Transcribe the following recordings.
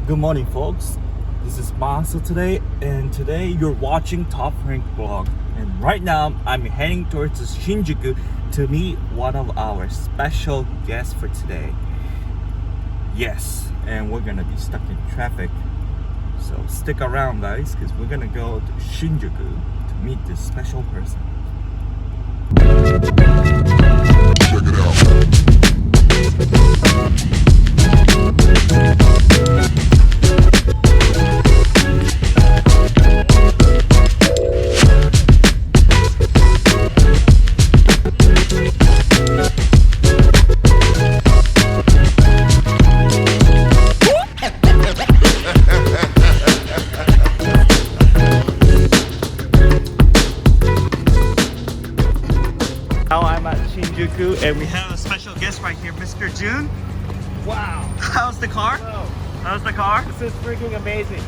Good morning, folks. This is Masa today, and today you're watching Toprank vlog. And right now, I'm heading towards Shinjuku to meet one of our special guests for today. Yes, and we're gonna be stuck in traffic. So stick around, guys, because we're gonna go to Shinjuku to meet this special person. Check it out. Now I'm at Shinjuku and we have a special guest right here, Mr. Jun. Wow. How's the car? Whoa. How's the car? This is freaking amazing.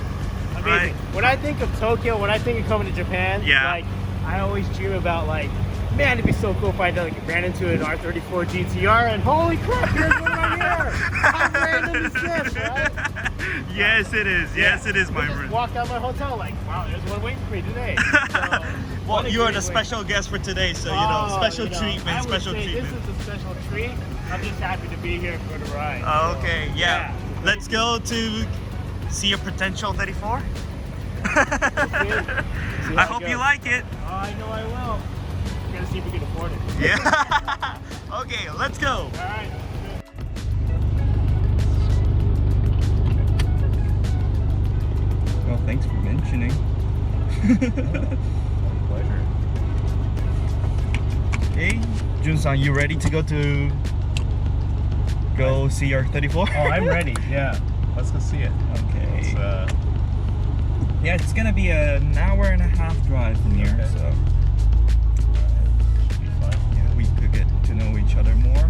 Amazing. Right. When I think of Tokyo, when I think of coming to Japan, like I always dream about like, man, it'd be so cool if I ran into an R34 GT-R and holy crap, here's one right here. How random is this, right? Yes, it is. Yes, it is, my friend. Walk out my hotel like, wow, there's one waiting for me today. So, well, you are the special guest for today, so special treatment, special treatment. This is a special treat. I'm just happy to be here for the ride. Okay, so, yeah. Let's go to see your potential 34. I hope you like it. Oh, I know I will. We're gonna see if we can afford it. Yeah. Okay, let's go. All right. Well, thanks for mentioning. Pleasure. Hey, Jun-san, you ready to go see your 34? Oh, I'm ready. Yeah, let's go see it. Okay. Yeah, it's gonna be an hour and a half drive from here, okay. So should be fun. Yeah, we could get to know each other more.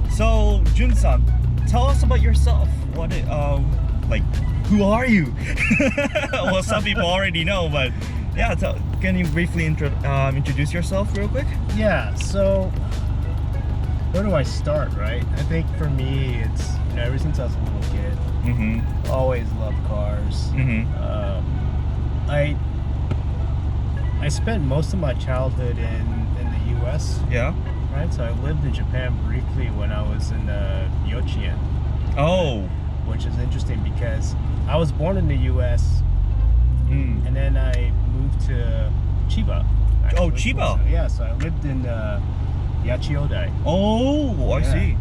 So, Jun-san, tell us about yourself. Who are you? Well, some people already know, but yeah, can you briefly introduce yourself real quick? Yeah, so where do I start, right? I think for me, it's, ever since I was a little kid, always loved cars. I spent most of my childhood in the US. Yeah. Right, so I lived in Japan briefly when I was in Yochien. Oh. Which is interesting because I was born in the US and then I moved to Chiba. Oh, Chiba. Yeah, so I lived in Yachiodai. Oh, I see.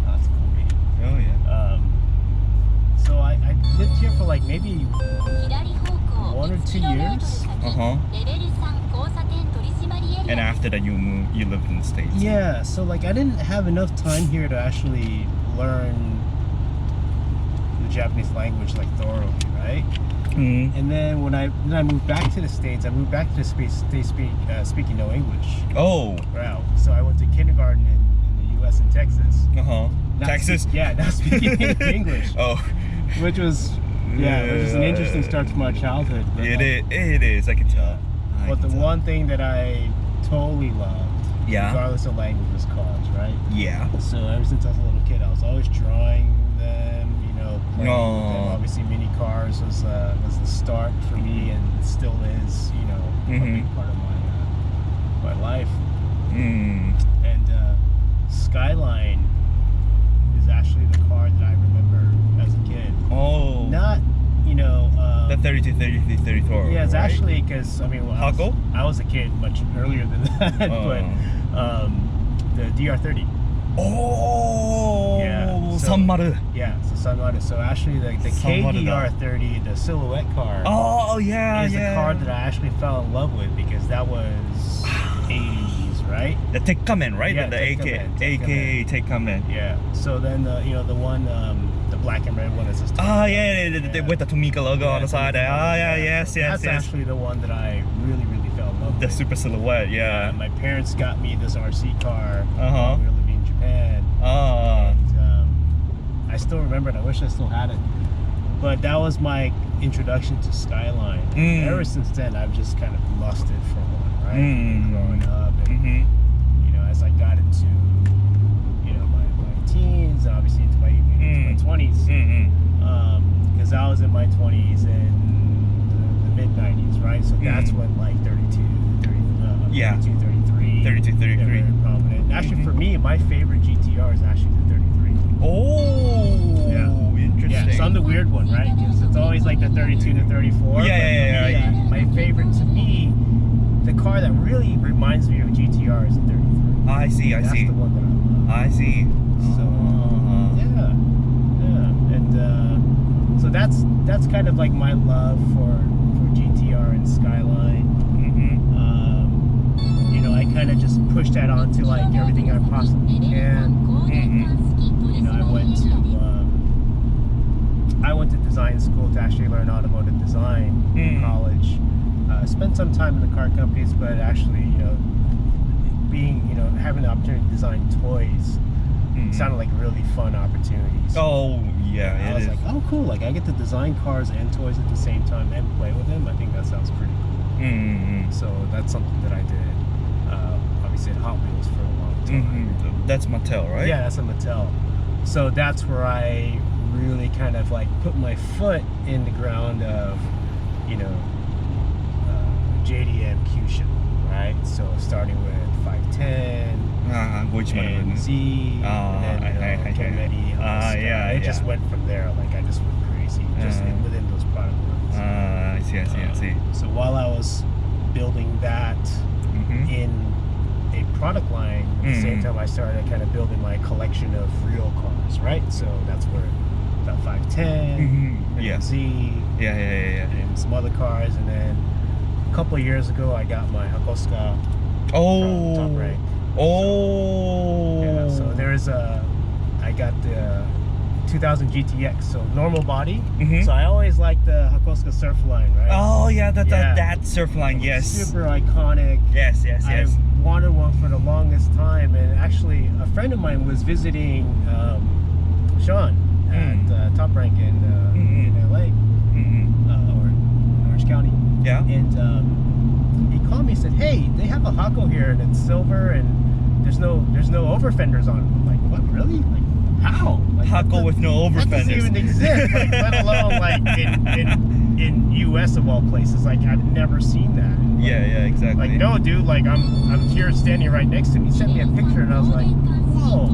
That's cool. Oh, yeah. So I lived here for like maybe 1 or 2 years. And after that, you lived in the States. Yeah, so like I didn't have enough time here to actually learn the Japanese language like thoroughly, right? And then when I moved back to the States, I moved back to the States speaking no English. Oh. Wow. So I went to kindergarten in the U.S. in Texas. Texas? Not speaking English. Oh. Which was an interesting start to my childhood. It is, I can tell. But the one thing that I totally loved, regardless of language, was cars, right? Yeah. So ever since I was a little kid, I was always drawing them, playing with them. Obviously, mini cars was the start for me, and it still is, a big part of my life. And Skyline is actually the car that I remember as a kid. Oh. Not, the 32, 33, 34. Yeah, it's right? actually because, I was a kid much earlier than that, but the DR30. Oh, yeah, so, Sanmaru. Yeah, so Sanmaru. So actually, the KDR30, the silhouette car. Oh, yeah, is the car that I actually fell in love with because that was 80s, right? The Tekkamen, right? Yeah, the AK Tekkamen. Yeah. So then the one the black and red one is just. With the Tomica logo on the side. Yes. That's actually the one that I really fell in love with. The super silhouette, yeah. My parents got me this RC car when we were living in Japan. And I still remember it. I wish I still had it. But that was my introduction to Skyline. Ever since then, I've just kind of lusted for one, right? Growing up, and as I got into my teens, and obviously into my right? So that's when like 32, 33. 32, 33. Very prominent. Actually, for me, my favorite GT-R is actually the 33. Oh, yeah. Interesting. Yeah, so I'm the weird one, right? Because it's always like the 32 to 34. Yeah. My favorite to me, the car that really reminds me of GT-R is the 33. I see. That's the one that I love. I see. So and so that's kind of like my love for GT-R and Skyline. You know, I kind of just push that onto like everything I possibly can. You know, I went to design school to actually learn automotive design in college. Spent some time in the car companies, but actually, you know, having the opportunity to design toys sounded like really fun opportunities. Oh, yeah, I was like, oh, cool. Like, I get to design cars and toys at the same time and play with them. I think that sounds pretty cool. So that's something that I did, obviously, at Hot Wheels for a long time. That's Mattel, right? Yeah, that's a Mattel. So that's where I really kind of like put my foot in the ground of, you know, JDM Kyushin, right? So starting with 510, which one? and Z, and then Kennedy. It just went from there. Like, I just went crazy just within those product lines. I see. So while I was building that in a product line, at the same time I started kind of building my collection of real cars, right? So that's where that 510, and Z, and some other cars, and then a couple of years ago I got my Hakosuka from Toprank. So there's I got the 2000 GTX, so normal body. So I always like the Hakosuka surf line, right? Oh yeah, that surf line, yes. Super iconic. Yes. I wanted one for the longest time, and actually a friend of mine was visiting Sean at Toprank in LA, or Orange County. Yeah. And he called me and said, "Hey, they have a Hako here, and it's silver, and there's no over fenders on it." I'm like, "What, really? Like, how? Like, Hako with no over fenders? That doesn't even exist, like, let alone like in US of all places. Like, I've never seen that." And, yeah, exactly. Like, no, dude. Like, I'm here standing right next to him. He sent me a picture, and I was like, "Whoa!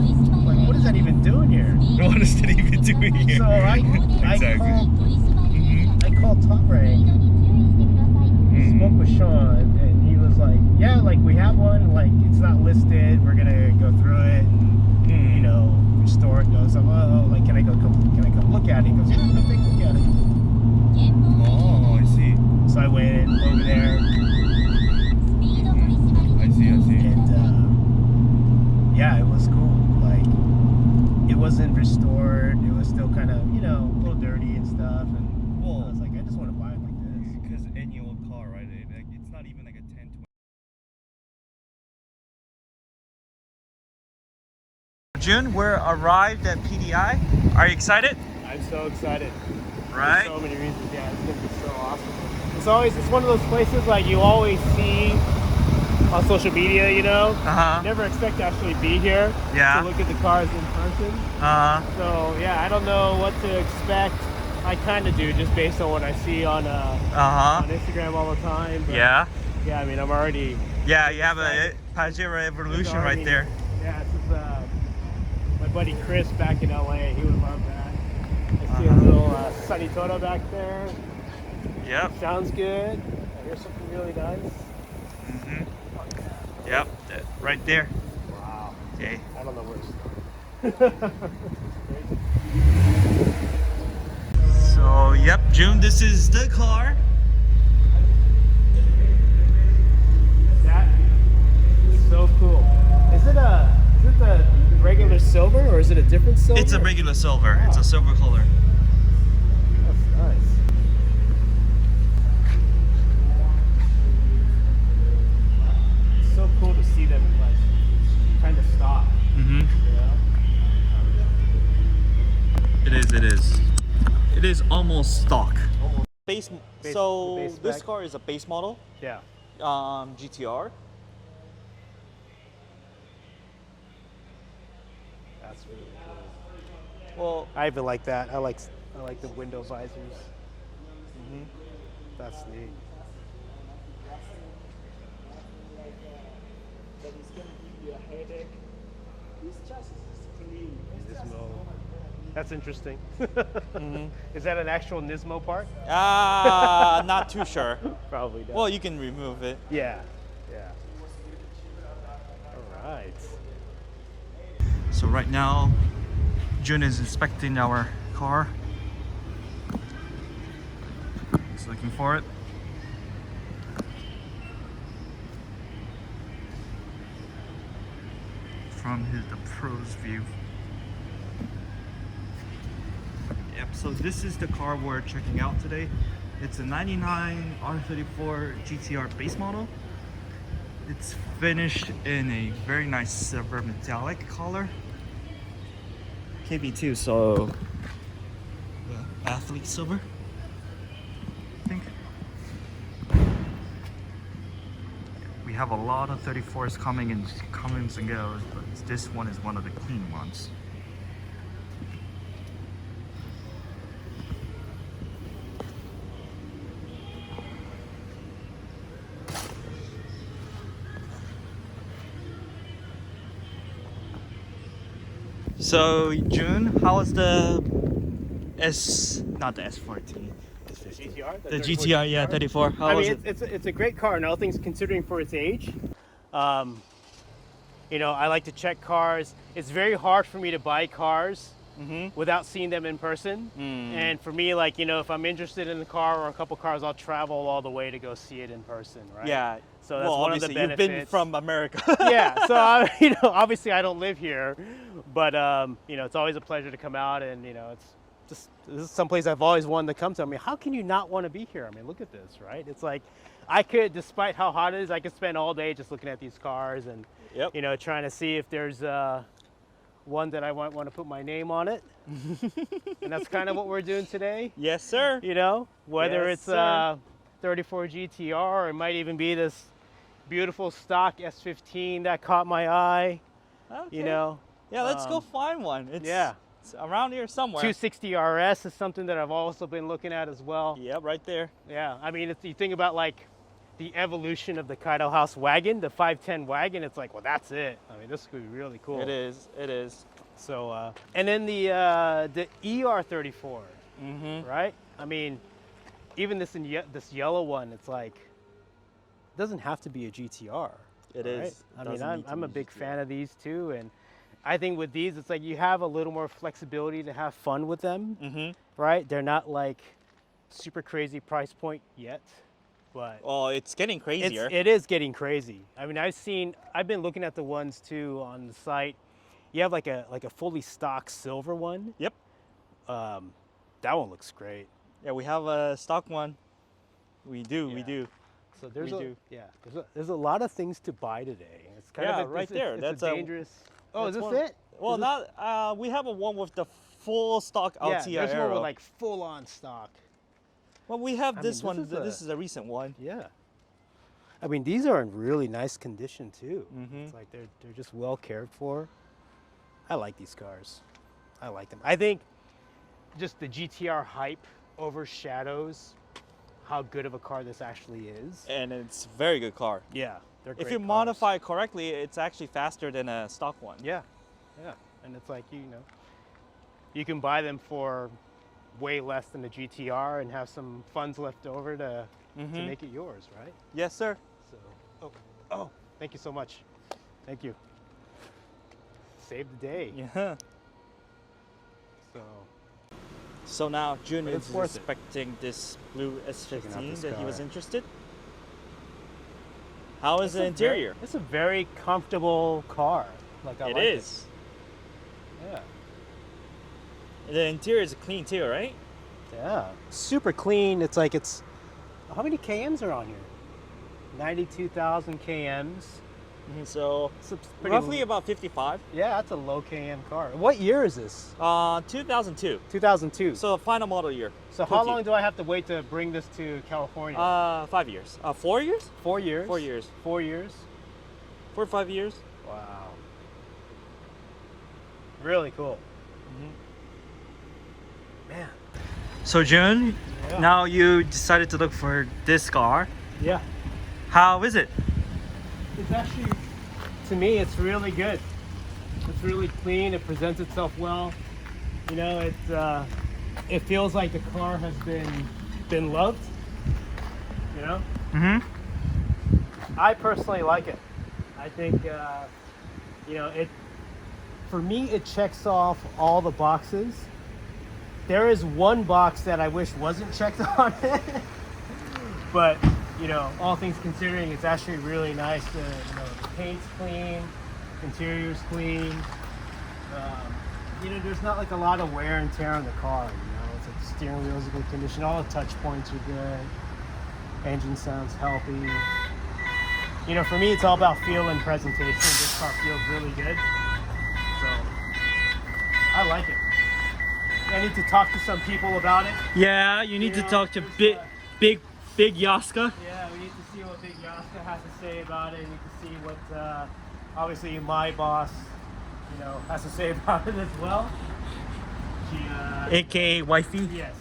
Like, what is that even doing here?" What is that even doing here? So I called Toprank. Spoke with Sean, and he was like, "Yeah, like, we have one. Like, it's not listed. We're gonna go through it and you know, restore it." Goes, "Oh, like, can I come look at it?" He goes, "Yeah, come take a look at it." Oh, I see. So I went over there. I see. And yeah, it was cool. Like, it wasn't restored. It was still kind of, you know, a little dirty and stuff. And I was like, I just want to buy it like this. Because any old car, right? It's not even like a 10, 20. Jun, we're arrived at PDI. Are you excited? I'm so excited. Right? For so many reasons. Yeah, it's gonna be so awesome. It's one of those places like you always see on social media, you know. Never expect to actually be here. Yeah. To look at the cars in person. So yeah, I don't know what to expect. I kind of do, just based on what I see on Instagram all the time. But yeah, I mean, I'm already. Yeah, you have a Pajero Evolution right there. Yeah, this is my buddy Chris back in LA. He would love that. I see a little Sunny Toto back there. Yep. Sounds good. Here's something really nice. Yep, right there. Wow. Okay. I don't know where to start. So, yep, Jun, this is the car. That is so cool. Is it the regular silver, or is it a different silver? It's a regular silver. Wow. It's a silver color. That's nice. It's so cool to see them like kind of stop. You know? It is. It is almost stock. Base this car is a base model. Yeah. GT-R. That's really cool. Well, I even like that. I like the window visors. That's neat. headache. This chassis is clean. Nismo. That's interesting. Is that an actual Nismo part? Not too sure. Probably not. Well, you can remove it. Yeah. Yeah. All right. So right now, Jun is inspecting our car. He's looking for it. From the pro's view. Yep, so this is the car we're checking out today. It's a 99 R34 GT-R base model. It's finished in a very nice silver metallic color. KB2, so athlete silver, I think. We have a lot of 34s coming and goes, but this one is one of the clean ones. So June, how was the not the S14, GT-R? the GT-R, yeah, 34. How was it? It's a great car, and all things considering for its age. You know, I like to check cars. It's very hard for me to buy cars without seeing them in person. And for me, like, you know, if I'm interested in a car or a couple cars, I'll travel all the way to go see it in person, right? Yeah. So that's one of the benefits. You've been from America. Yeah. So you know, obviously I don't live here, but you know, it's always a pleasure to come out, and you know, it's just this is someplace I've always wanted to come to. I mean, how can you not want to be here? I mean, look at this, right? It's like I could, despite how hot it is, I could spend all day just looking at these cars and you know, trying to see if there's one that I want to put my name on it. And that's kind of what we're doing today. Yes, sir. You know, whether it's 34 GT-R, or it might even be this beautiful stock S15 that caught my eye. Okay. You know. Yeah, let's go find one. It's around here somewhere. 260 RS is something that I've also been looking at as well. Yeah, right there. Yeah, I mean, you think about like the evolution of the Kaido House wagon, the 510 wagon. It's like, well, that's it. I mean, this could be really cool. It is. It is. So, and then the ER34, right? I mean, even this yellow one, it's like, it doesn't have to be a GT-R. It is. I mean, I'm a big fan of these too, and I think with these, it's like you have a little more flexibility to have fun with them, right? They're not like super crazy price point yet, but it's getting crazier. It is getting crazy. I mean, I've been looking at the ones too on the site. You have like a fully stock silver one. Yep. That one looks great. Yeah, we have a stock one. We do. So there's a lot of things to buy today. It's kind of right there. That's a dangerous. Oh, is this it? Well, we have a one with the full stock LT there's aero. one with like full on stock. Well, we have this one. This is a recent one. Yeah. I mean, these are in really nice condition too. It's like they're just well cared for. I like these cars. I like them. I think just the GT-R hype overshadows how good of a car this actually is. And it's a very good car. Yeah. They're great if you cars. modify it correctly, it's actually faster than a stock one. Yeah. Yeah. And it's like, you know, you can buy them for way less than a GT-R and have some funds left over to make it yours, right? Yes, sir. So, thank you so much. Thank you. Saved the day. Yeah. So now Jun is inspecting this blue S15 that he was interested. How is the interior? It's a very comfortable car. Like I like it. Yeah. The interior is clean too, right? Yeah. Super clean. It's like how many KMs are on here? 92,000 KMs. So roughly about 55. Yeah, that's a low KM car. What year is this? 2002. 2002. So final model year. So how long do I have to wait to bring this to California? 5 years. 4 years? 4 years. 4 years. 4 years. 4 or 5 years. Wow. Really cool. Man. So Jun, now you decided to look for this car. Yeah. How is it? It's actually to me, it's really good. It's really clean. It presents itself well. You know, it feels like the car has been loved. You know. I personally like it. I think you know, for me it checks off all the boxes. There is one box that I wish wasn't checked on it, but you know, all things considering, it's actually really nice. You know, the paint's clean, interior's clean. You know, there's not like a lot of wear and tear on the car. You know, it's like the steering wheel's in good condition. All the touch points are good. Engine sounds healthy. You know, for me, it's all about feel and presentation. This car feels really good, so I like it. I need to talk to some people about it. Yeah, you need to talk to big Yaska. Yeah, we need to see what Big Yaska has to say about it. We need to see what, obviously, my boss, you know, has to say about it as well. She, AKA wifey. yes,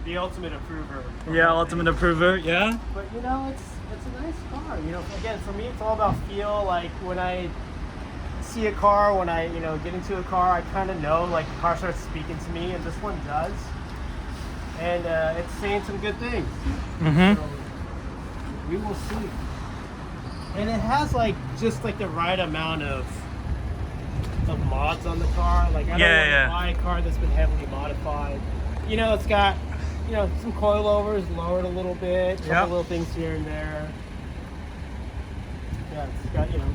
the ultimate approver. Yeah, ultimate approver. Yeah. But you know, it's a nice car. You know, again, for me, it's all about feel. Like when I see a car, when I, you know, get into a car, I kind of know, like, the car starts speaking to me, and this one does. And it's saying some good things. So we will see. And it has like just like the right amount of mods on the car. Like I don't want to buy a car that's been heavily modified. You know, it's got, you know, some coilovers lowered a little bit, a couple little things here and there. Yeah, it's got, you know.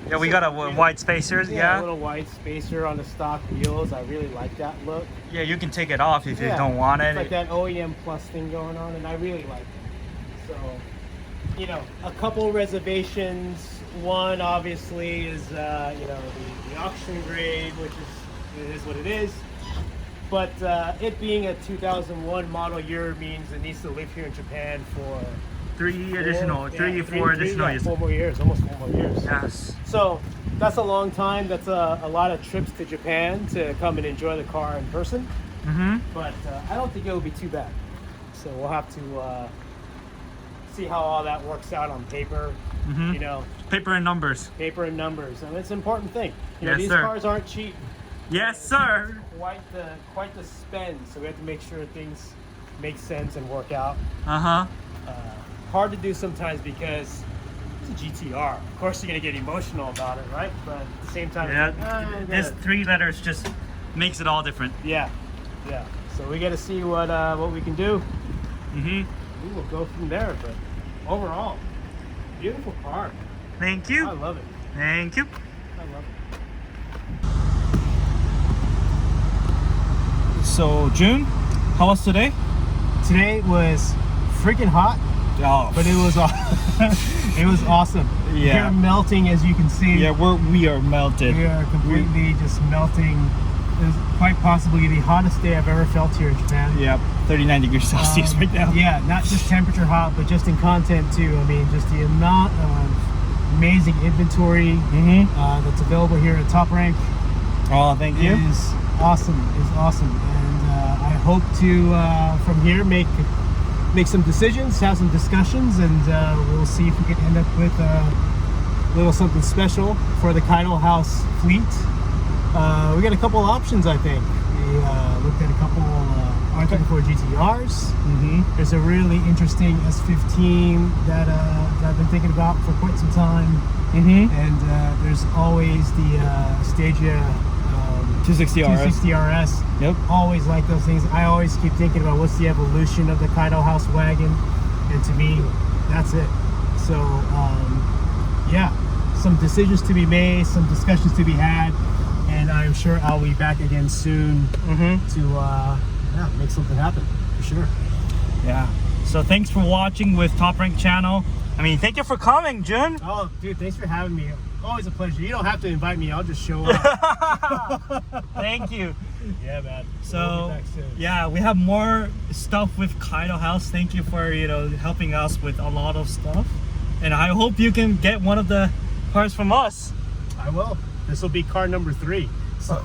Yeah, we got a wide spacer. Yeah, a little wide spacer on the stock wheels. I really like that look. Yeah, you can take it off if you don't want it. It's like that OEM Plus thing going on, and I really like it. So, you know, a couple reservations. One, obviously, is, you know, the auction grade, which is what it is. But it being a 2001 model year means it needs to live here in Japan for 4 additional years. 4 more years, almost 4 more years. Yes. So that's a long time. That's a lot of trips to Japan to come and enjoy the car in person. But I don't think it will be too bad. So we'll have to see how all that works out on paper. You know, paper and numbers. Paper and numbers, and it's an important thing. You know, Yes, these sir. cars aren't cheap. Yes, sir. Quite the spend. So we have to make sure things make sense and work out. Hard to do sometimes because it's a GT-R. Of course, you're gonna get emotional about it, right? But at the same time, this 3 letters just makes it all different. Yeah. So we got to see what we can do. We will go from there. But overall, beautiful car. Thank you. I love it. Thank you. I love it. So June, how was today? Today was freaking hot. Oh, but it was it was awesome. Yeah, we're melting, as you can see. Yeah, we are melted. We are completely just melting. It was quite possibly the hottest day I've ever felt here in Japan. Yeah, 39 degrees Celsius right now. Yeah, not just temperature hot, but just in content too. I mean, just the amount of amazing inventory that's available here at Toprank. Oh, thank you. Is awesome. And I hope to from here make some decisions, have some discussions, and we'll see if we can end up with a little something special for the Kaido House fleet. We got a couple of options, I think. We looked at a couple R34 GT-Rs. There's a really interesting S15 that I've been thinking about for quite some time. And there's always the Stagia 260 RS. 260 RS. Yep. Always like those things. I always keep thinking about what's the evolution of the Kaido House wagon, and to me, that's it. So, yeah, some decisions to be made, some discussions to be had, and I'm sure I'll be back again soon to make something happen for sure. Yeah. So thanks for watching with Toprank channel. I mean, thank you for coming, Jun. Oh, dude, thanks for having me. Always a pleasure. You don't have to invite me. I'll just show up. Thank you. Yeah, man. So, yeah, we have more stuff with Kaido House. Thank you for, you know, helping us with a lot of stuff. And I hope you can get one of the cars from us. I will. This will be car number 3. So.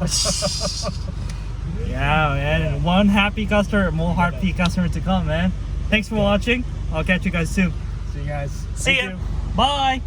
Yeah, man. And one happy customer, more happy customer to come, man. Thanks for watching. I'll catch you guys soon. See you guys. See ya. Bye.